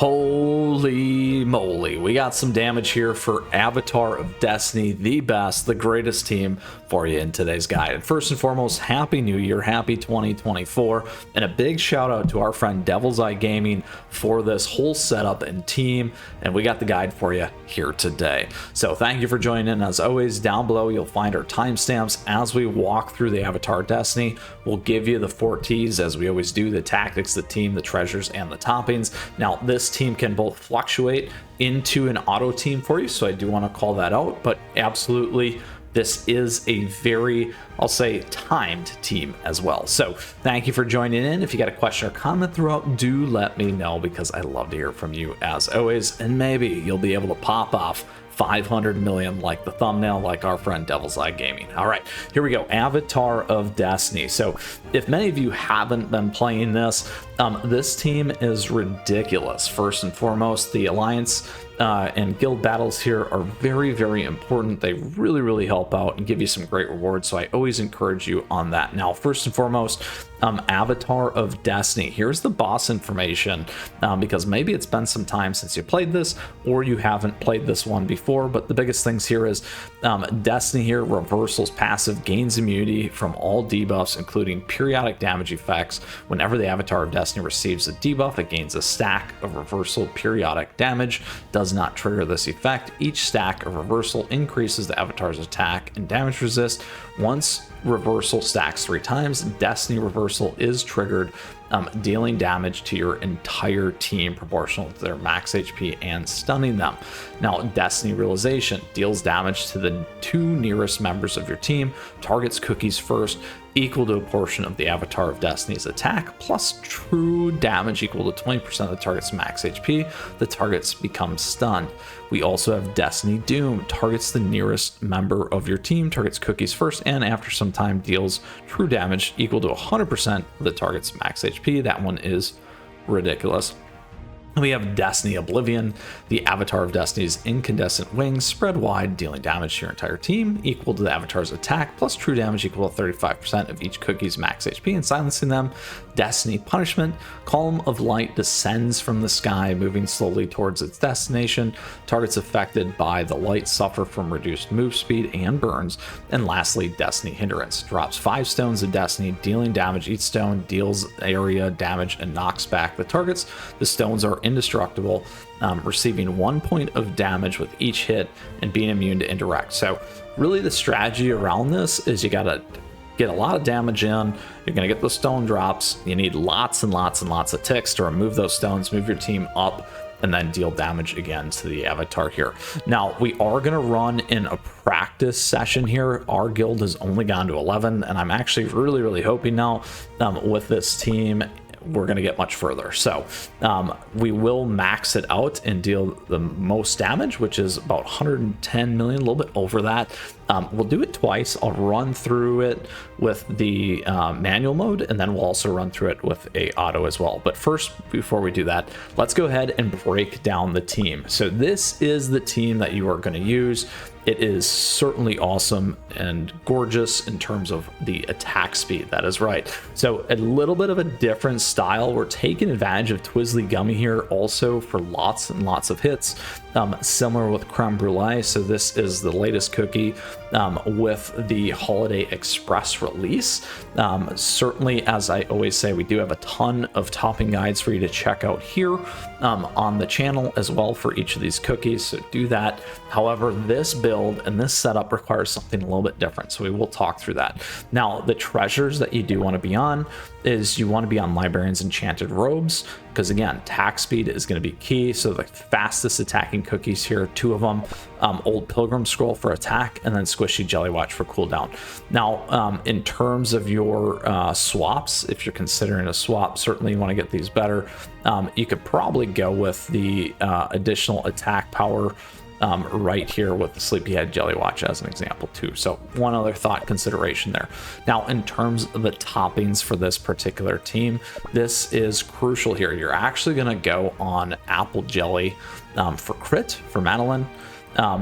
Holy moly, we got some damage here for Avatar of Destiny, the best, the greatest team for you in today's guide. And first and foremost, Happy New Year, Happy 2024, and a big shout out to our friend Devil's Eye Gaming for this whole setup and team, and we got the guide for you here today. So thank you for joining in. As always, down below you'll find our timestamps as we walk through the Avatar of Destiny. We'll give you the 4 T's as we always do: the tactics, the team, the treasures, and the toppings. Now this team can both fluctuate into an auto team for you, so I do want to call that out, but absolutely this is a very, I'll say, timed team as well. So thank you for joining in. If you got a question or comment throughout, do let me know, because I love to hear from you as always, and maybe you'll be able to pop off 500 million like the thumbnail, like our friend Devil's Eye Gaming. All right, here we go. Avatar of Destiny. So if many of you haven't been playing this, this team is ridiculous. First and foremost, the alliance and guild battles here are very, very important. They really help out and give you some great rewards, so I always encourage you on that. Now, first and foremost, Avatar of Destiny. Here's the boss information, because maybe it's been some time since you played this, or you haven't played this one before, but the biggest things here is Destiny here, reversals passive, gains immunity from all debuffs, including periodic damage effects. Whenever the Avatar of Destiny receives a debuff, it gains a stack of reversal periodic damage. Does not trigger this effect. Each stack of reversal increases the Avatar's attack and damage resist. Once reversal stacks 3 times, Destiny reversal is triggered, dealing damage to your entire team proportional to their max HP and stunning them. Now, Destiny realization deals damage to the 2 nearest members of your team, targets cookies first, equal to a portion of the Avatar of Destiny's attack, plus true damage equal to 20% of the target's max HP. The targets become stunned. We also have Destiny Doom, targets the nearest member of your team, targets cookies first, and after some time deals true damage equal to 100% of the target's max HP. That one is ridiculous. We have Destiny Oblivion, the Avatar of Destiny's incandescent wings spread wide, dealing damage to your entire team equal to the Avatar's attack, plus true damage equal to 35% of each cookie's max HP and silencing them. Destiny Punishment, column of light descends from the sky, moving slowly towards its destination. Targets affected by the light suffer from reduced move speed and burns. And lastly, Destiny Hindrance, drops 5 stones of Destiny, dealing damage. Each stone deals area damage and knocks back the targets. The stones are indestructible, receiving 1 point of damage with each hit and being immune to indirect. So really the strategy around this is you gotta get a lot of damage in, you're gonna get those stone drops, you need lots and lots of ticks to remove those stones, move your team up, and then deal damage again to the Avatar here. Now, we are going to run in a practice session here. Our guild has only gone to 11, and I'm actually really hoping now with this team we're going to get much further. So we will max it out and deal the most damage, which is about 110 million, a little bit over that. We'll do it twice. I'll run through it with the manual mode, and then we'll also run through it with a auto as well. But first, before we do that, let's go ahead and break down the team. So this is the team that you are going to use. It is certainly awesome and gorgeous in terms of the attack speed. That is right. So a little bit of a different style. We're taking advantage of Twizzly Gummy here also for lots and lots of hits, similar with Crème Brûlée. So this is the latest cookie with the Holiday Express release. Certainly, as I always say, we do have a ton of topping guides for you to check out here on the channel as well for each of these cookies, so do that. However, this build and this setup requires something a little bit different, so we will talk through that. Now, the treasures that you do want to be on is you want to be on Librarian's Enchanted Robes, because again, attack speed is going to be key. So the fastest attacking cookies here, 2 of them, Old Pilgrim Scroll for attack, and then Squishy Jelly Watch for cooldown. Now, in terms of your swaps, if you're considering a swap, certainly you want to get these better. You could probably go with the additional attack power right here with the Sleepyhead Jelly Watch as an example too. So one other thought consideration there. Now, in terms of the toppings for this particular team, this is crucial here. You're actually going to go on Apple Jelly for crit for Madeleine.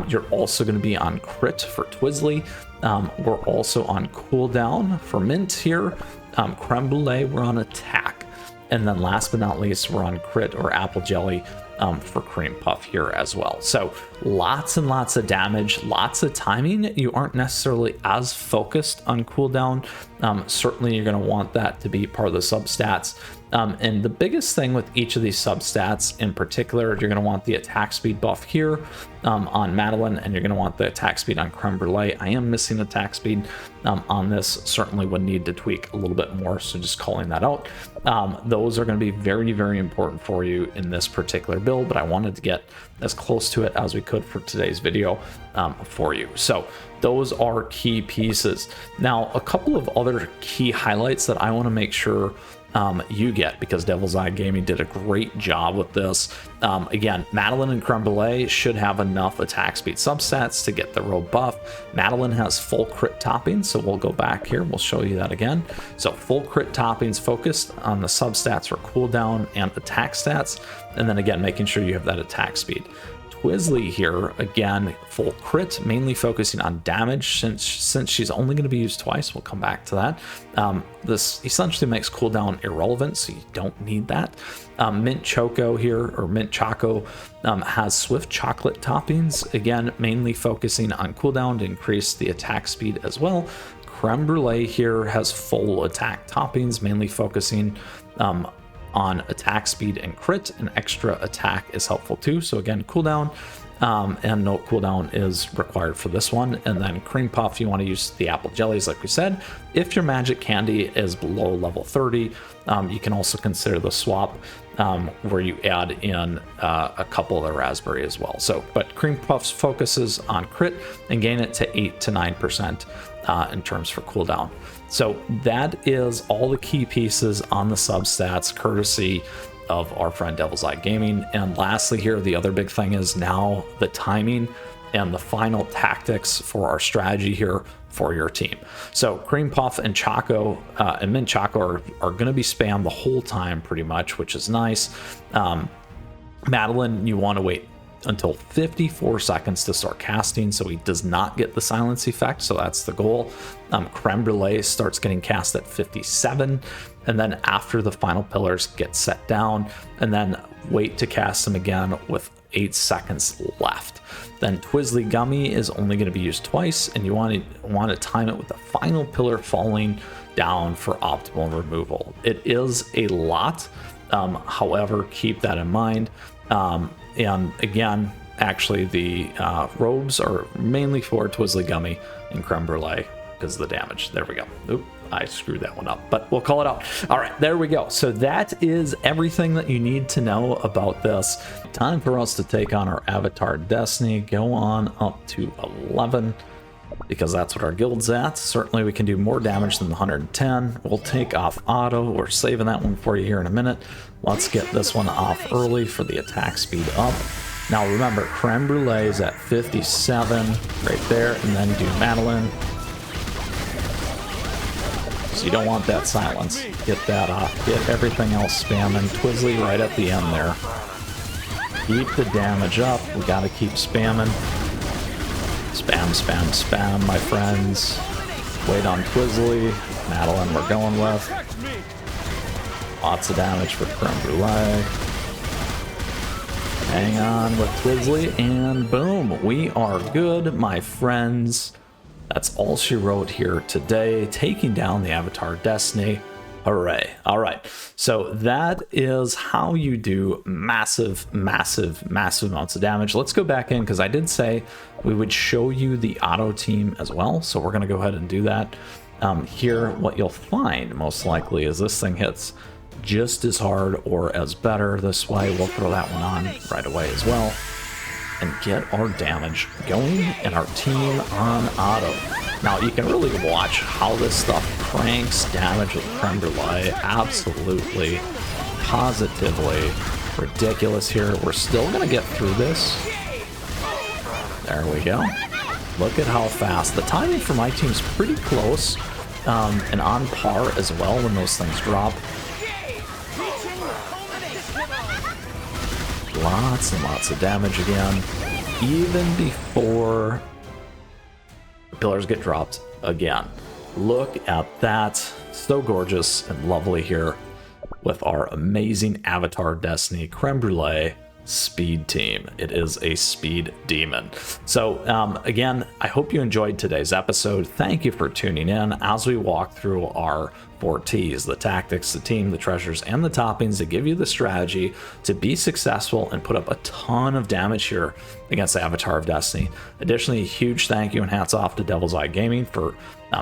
You're also going to be on crit for Twizzly. We're also on cooldown for Mint here. Crème Brûlée, we're on attack. And then last but not least, we're on crit or Apple Jelly for Cream Puff here as well. So lots and lots of damage, lots of timing. You aren't necessarily as focused on cooldown. Certainly you're going to want that to be part of the substats. And the biggest thing with each of these substats in particular, you're going to want the attack speed buff here on Madeleine, and you're going to want the attack speed on Crème Brûlée. I am missing attack speed on this, certainly would need to tweak a little bit more, so just calling that out. Those are going to be very, very important for you in this particular build, but I wanted to get as close to it as we could for today's video for you. So those are key pieces. Now, a couple of other key highlights that I want to make sure you get, because Devil's Eye Gaming did a great job with this. Again, Madeleine and Crème Brûlée should have enough attack speed substats to get the robe buff. Madeleine has full crit toppings, so we'll go back here, we'll show you that again. So full crit toppings focused on the substats for cooldown and attack stats, and then again making sure you have that attack speed. Twizzly here, again, full crit, mainly focusing on damage since she's only going to be used twice. We'll come back to that. This essentially makes cooldown irrelevant, so you don't need that. Mint Choco here, or Mint Choco, has swift chocolate toppings, again, mainly focusing on cooldown to increase the attack speed as well. Crème Brûlée here has full attack toppings, mainly focusing on attack speed and crit, and extra attack is helpful too. So again, cooldown and no cooldown is required for this one. And then Cream Puff, you want to use the apple jellies like we said. If your magic candy is below level 30, you can also consider the swap where you add in a couple of the raspberry as well. So, but Cream Puff's focuses on crit and gain it to 8 to 9% in terms for cooldown. So that is all the key pieces on the substats, courtesy of our friend Devil's Eye Gaming. And lastly here, the other big thing is now the timing and the final tactics for our strategy here for your team. So Cream Puff and Choco and Mint Choco are going to be spammed the whole time pretty much, which is nice. Madeleine, you want to wait until 54 seconds to start casting, so he does not get the silence effect, so that's the goal. Crème Brûlée starts getting cast at 57, and then after the final pillars get set down, and then wait to cast them again with 8 seconds left. Then Twizzly Gummy is only going to be used twice, and you want to time it with the final pillar falling down for optimal removal. It is a lot, however, keep that in mind. And again, actually the robes are mainly for Twizzly Gummy and Crème Brûlée because of the damage. There we go. Oop, I screwed that one up, but we'll call it out. All right, there we go. So that is everything that you need to know about this. Time for us to take on our Avatar Destiny. Go on up to 11 because that's what our guild's at. Certainly we can do more damage than the 110. We'll take off auto. We're saving that one for you here in a minute. Let's get this one off early for the attack speed up. Now remember, Crème Brûlée is at 57 right there, and then do Madeleine. So you don't want that silence. Get that off. Get everything else spamming. Twizzly right at the end there. Keep the damage up. We gotta keep spamming. Spam, spam, spam, my friends. Wait on Twizzly. Madeleine we're going with. Lots of damage for Crème Brûlée. Hang on with Twizzly, and boom, we are good, my friends. That's all she wrote here today, taking down the Avatar Destiny. Hooray. All right, so that is how you do massive, massive, massive amounts of damage. Let's go back in, because I did say we would show you the auto team as well, so we're going to go ahead and do that. Here, what you'll find most likely is this thing hits just as hard or as better this way. We'll throw that one on right away as well and get our damage going and our team on auto. Now you can really watch how this stuff cranks damage with Crème Brûlée. Absolutely, positively ridiculous here. We're still gonna get through this. There we go. Look at how fast. The timing for my team's pretty close and on par as well when those things drop. Lots and lots of damage again, even before the pillars get dropped again. Look at that. So gorgeous and lovely here with our amazing Avatar Destiny Crème Brûlée speed team. It is a speed demon. So again, I hope you enjoyed today's episode. Thank you for tuning in as we walk through our 4 T's: the tactics, the team, the treasures, and the toppings that give you the strategy to be successful and put up a ton of damage here against Avatar of Destiny. Additionally, a huge thank you and hats off to Devil's Eye Gaming for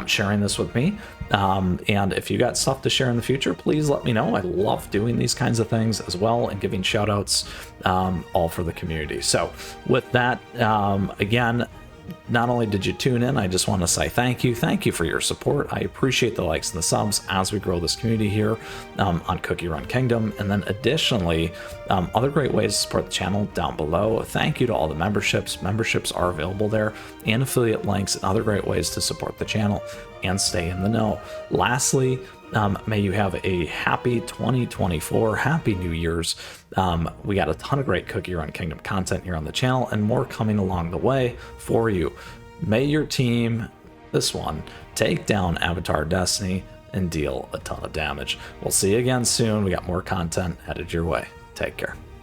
sharing this with me. And if you got stuff to share in the future, please let me know. I love doing these kinds of things as well, and giving shout outs, all for the community. So with that, again, not only did you tune in, I just want to say thank you. Thank you for your support. I appreciate the likes and the subs as we grow this community here on CookieRun Kingdom. And then additionally, other great ways to support the channel down below. Thank you to all the memberships. Memberships are available there, and affiliate links and other great ways to support the channel and stay in the know. Lastly, may you have a happy 2024, happy New Year's. We got a ton of great CookieRun Kingdom content here on the channel, and more coming along the way for you. May your team, this one, take down Avatar Destiny and deal a ton of damage. We'll see you again soon. We got more content headed your way. Take care.